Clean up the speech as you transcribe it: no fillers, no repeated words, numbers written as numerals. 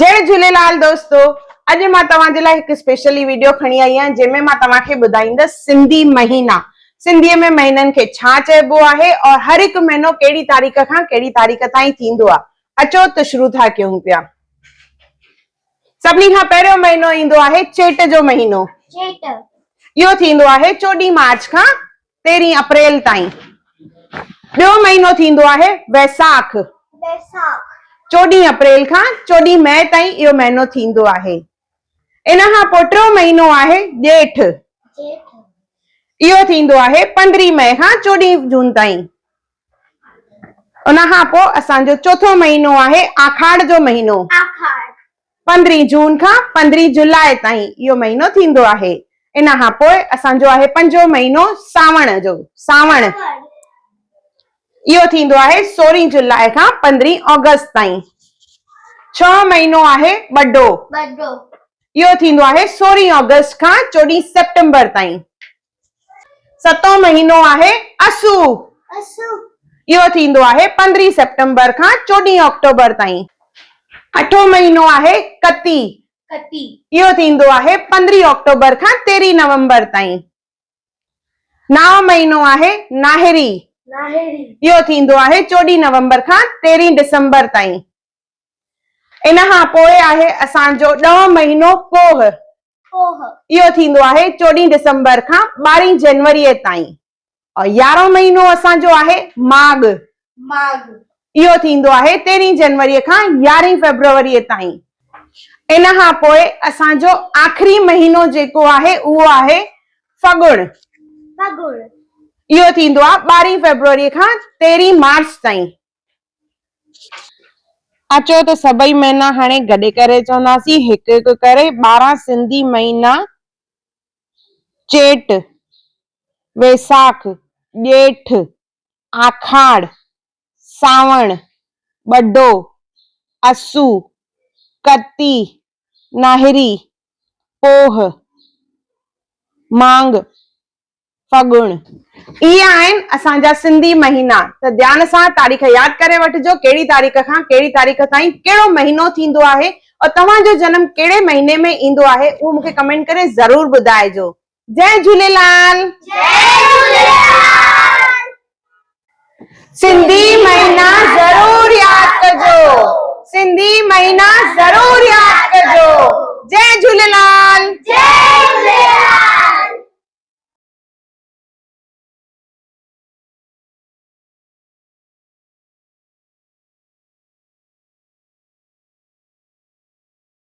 जय झूलेलाल दोस्तों, अज मां तव्हांजे लाइ हिकु स्पेशली वीडियो खणी आई आहियां जंहिंमें मां तव्हांखे ॿुधाईंदसि सिंधी महीना। सिंधीअ में महीननि खे छा चइबो आहे और हर हिकु महीनो कहिड़ी तारीख़ खां कहिड़ी तारीख़ ताईं थींदो आहे। अचो त शुरू था कयूं पिया। सभिनी खां पहिरियों महीनो ईंदो आहे चेट जो महीनो। इहो थींदो आहे 14 मार्च खां 13 अप्रैल ताईं। ॿियो महीनो थींदो आहे वैसाख। 14 अप्रैल खां 14 मई ताईं इहो महीनो थींदो आहे। इन खां पोइ टियों महीनो आहे ॼेठ। इहो थींदो आहे 15 मई खां 14 जून ताईं। उन खां पोइ असांजो चौथो महीनो आहे आखाड़ जो महीनो। 15 जून खां 15 जुलाई ताईं इहो महीनो थींदो आहे। इन खां पोइ असांजो आहे पंजो महीनो सावण जो। सावण इहो थींदो आहे 16 जुलाई खां 15 अगस्त ताईं। 6 महीनो आहे बड्डो। इहो थींदो आहे 16 अगस्त खां 14 सितंबर ताईं। 7 महीनो आहे असू। इहो थींदो आहे 15 सितंबर खां 14 अक्टूबर ताईं। 8 महीनो आहे कती। इहो थींदो आहे 15 अक्टूबर खां 13 नवंबर ताईं। 9 महीनो आहे नाहिरी। इहो थींदो आहे 14 नवंबर खां 13 दिसंबर ताईं। इन खां पोइ आहे असांजो 10 महीनो पोह। इहो थींदो आहे 14 दिसंबर खां 12 जनवरी ताईं। और 11 महीनो असांजो आहे माघ। इहो थींदो आहे 13 जनवरी खां 11 फरवरी ताईं। इन खां पोइ असांजो आखिरी महीनो जेको आहे उहो आहे फगुण। इहो थींदो आहे 12 फरवरी खां 13 मार्च ताईं। अचो त सभई महीना हाणे गॾे करे चवंदासीं हिकु हिकु करे। 12 सिंधी महीना: चेट, वैसाख, ॼेठ, आखाड़, सावण, बड्डो, असू, कती, नाहिरी, पोह, मांग, फगुण। इहे आहिनि असांजा सिंधी महीना। त ध्यान सां तारीख़ यादि करे वठिजो, कहिड़ी तारीख़ खां कहिड़ी तारीख़ ताईं कहिड़ो महीनो थींदो आहे और तव्हांजो जन्म कहिड़े महीने में ईंदो आहे उहो मूंखे कमेंट करे ज़रूर ॿुधाइजो। जय झूलेलाल। सिंधी महीना ज़रूर यादि कजो। सिंधी महीना ज़रूर यादि कजो। जय झूलेलाल।